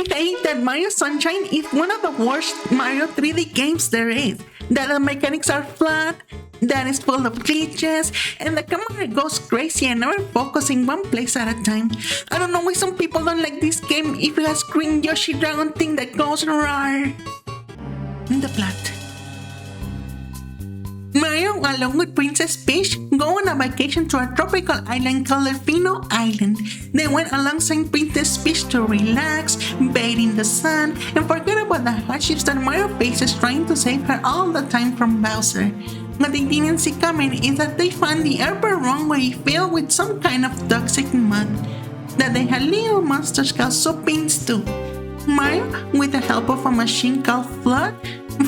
I hate that Mario Sunshine is one of the worst Mario 3D games there is. That the mechanics are flat, that is full of glitches, and the camera goes crazy and never focuses in one place at a time. I don't know why some people don't like this game if it has green Yoshi dragon thing that goes rawr. The plot. Mario, along with Princess Peach, go on a vacation to a tropical island called Delfino Island. They went alongside Princess Peach to relax, bathe in the sun, and forget about the hardships that Mario faces trying to save her all the time from Bowser. What they didn't see coming is that they found the airport runway filled with some kind of toxic mud that they had little monsters called Soapins too. Mario, with the help of a machine called Flood,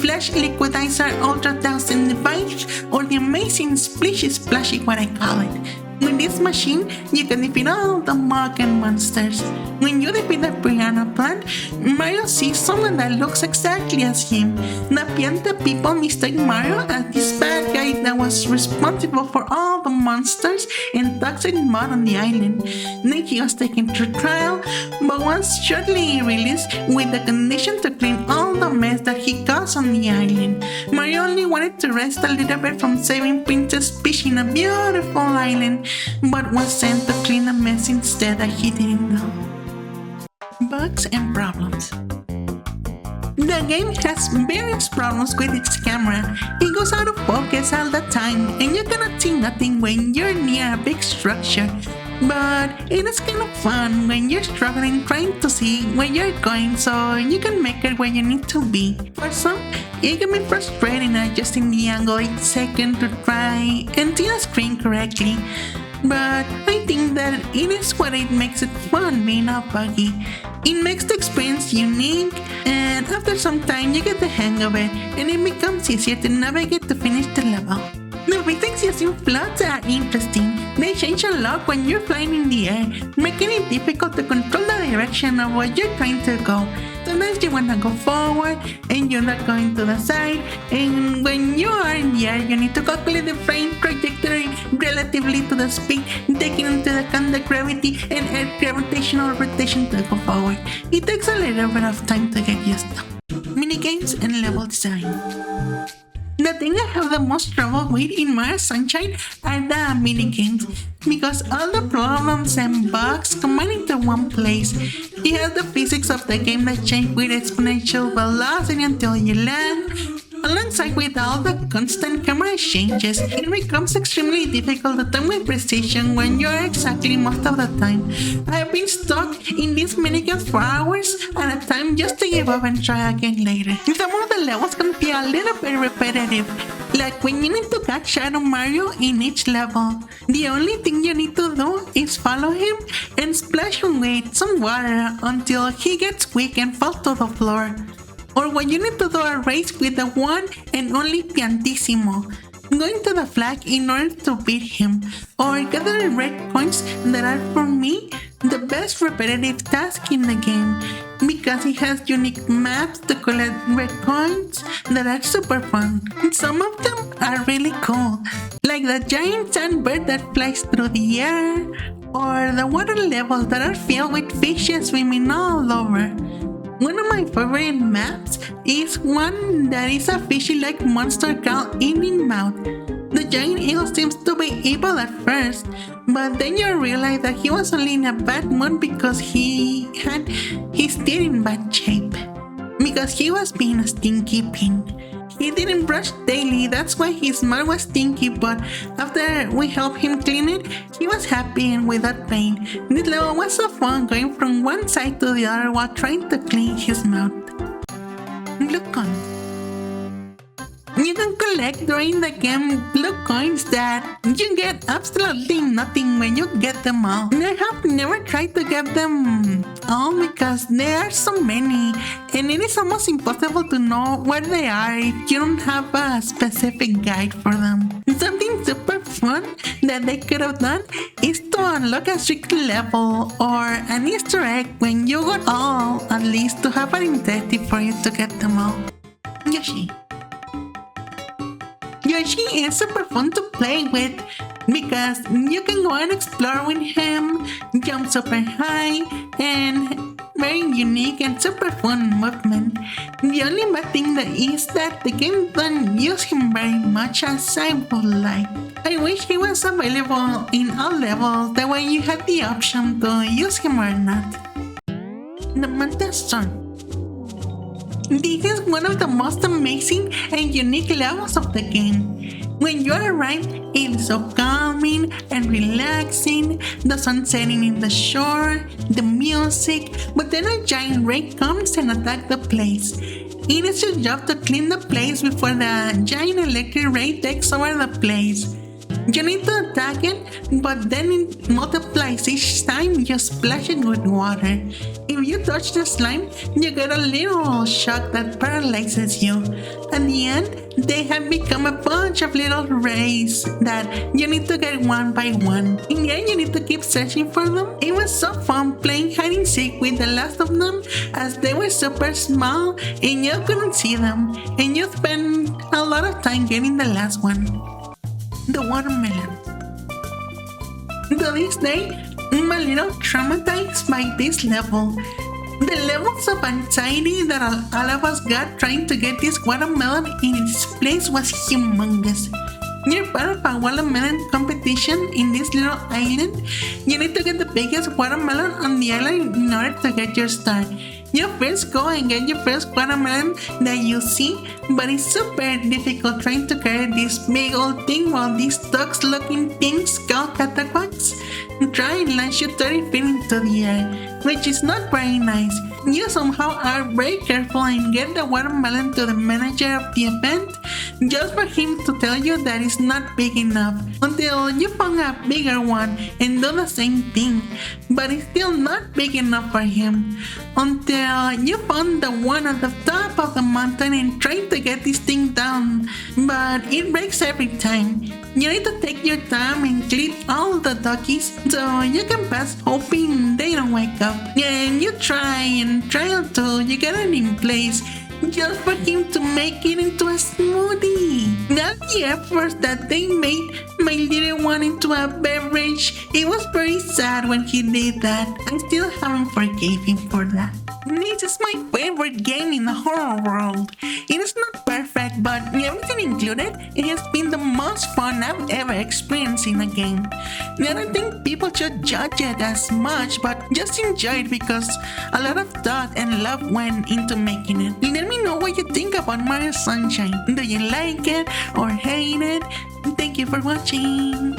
Flash Liquidizer Ultra 1000 device, or the amazing Splishy Splashy what I call it. With this machine, you can defeat all the Morgan monsters. When you defeat the piranha plant, Mario sees someone that looks exactly as him. The Pianta people mistake Mario as this bad guy that was responsible for all the monsters and toxic mud on the island. Then he was taken to trial, but was shortly released with the condition to clean all the mess that he caused on the island. Mario only wanted to rest a little bit from saving Princess Peach in a beautiful island, but was sent to clean a mess instead that he didn't know. Bugs and problems. The game has various problems with its camera. It goes out of focus all the time, and you cannot see nothing when you're near a big structure. But it is kind of fun when you're struggling trying to see where you're going so you can make it where you need to be. For some, it can be frustrating adjusting the angle each second to try and see the screen correctly. But I think that it is what it makes it fun being all buggy. It makes the experience unique, and after some time you get the hang of it, and it becomes easier to navigate to finish the level. The physics using floats are interesting. They change a lot when you're flying in the air, making it difficult to control the direction of where you're trying to go. Sometimes you want to go forward and you're not going to the side, and when you are in the air you need to calculate the plane trajectory relatively to the speed, taking into account the gravity and air gravitational rotation to go forward. It takes a little bit of time to get used to. Minigames and level design. The thing I have the most trouble with in Mario Sunshine are the minigames, because all the problems and bugs combine into one place. It has the physics of the game that change with exponential velocity until you land. Alongside with all the constant camera changes, it becomes extremely difficult to time with precision when you are exactly most of the time. I have been stuck in these minigames for hours at a time just to give up and try again later. Some of the levels can feel a little bit repetitive, like when you need to catch Shadow Mario in each level. The only thing you need to do is follow him and splash him with some water until he gets weak and falls to the floor. Or when you need to do a race with the one and only Piantissimo, going to the flag in order to beat him, or gathering red coins that are, for me, the best repetitive task in the game, because it has unique maps to collect red coins that are super fun. Some of them are really cool, like the giant sandbird that flies through the air, or the water levels that are filled with fishes swimming all over. One of my favorite maps is one that is a fishy-like monster called Eating Mouth. The giant eagle seems to be evil at first, but then you realize that he was only in a bad mood because he had his teeth in bad shape. Because he was being a stinky pin. He didn't brush daily, that's why his mouth was stinky, but after we helped him clean it, he was happy and without pain. This level was so fun going from one side to the other while trying to clean his mouth. Blue coins. You can collect during the game blue coins that you get absolutely nothing when you get them all. I have never tried to get them all because there are so many, and it is almost impossible to know where they are if you don't have a specific guide for them. Something super fun that they could have done is to unlock a secret level or an Easter egg when you got all, at least to have an incentive for you to get them all. Yoshi. Yoshi is super fun to play with because you can go and explore with him, jump super high, and very unique and super fun movement. The only bad thing that is that the game don't use him very much as I would like. I wish he was available in all levels, that way you had the option to use him or not. The Manta's Son. This is one of the most amazing and unique levels of the game. When you arrive, it is so calming and relaxing, the sun setting in the shore, the music, but then a giant ray comes and attacks the place. It is your job to clean the place before the giant electric ray takes over the place. You need to attack it, but then it multiplies each time you splash it with water. If you touch the slime, you get a little shock that paralyzes you. At the end, they have become a bunch of little rays that you need to get one by one. In the end, you need to keep searching for them. It was so fun playing hide and seek with the last of them, as they were super small and you couldn't see them, and you spent a lot of time getting the last one. The watermelon. To this day, I'm a little traumatized by this level. The levels of anxiety that all of us got trying to get this watermelon in its place was humongous. You're part of a watermelon competition in this little island. You need to get the biggest watermelon on the island in order to get your star. You first go and get your first watermelon that you see, but it's super difficult trying to carry this big old thing while these ducks looking things called cataquacks try and launch you 30 feet into the air, which is not very nice. You somehow are very careful and get the watermelon to the manager of the event just for him to tell you that it's not big enough, until you find a bigger one and do the same thing, but it's still not big enough for him, until you found the one at the top of the mountain and try to get this thing down, but it breaks every time. You need to take your time and clean all the duckies so you can pass, hoping they don't wake up. And you try and try until you get it in place, just for him to make it into a smoothie. That's the effort that they made my little one into a beverage. It was very sad when he did that. I still haven't forgave him for that. This is my favorite game in the whole world. It is not perfect, but everything included, it has been the most fun I've ever experienced in a game. I don't think people should judge it as much, but just enjoy it because a lot of thought and love went into making it. Let me know what you think about Mario Sunshine. Do you like it or hate it? Thank you for watching.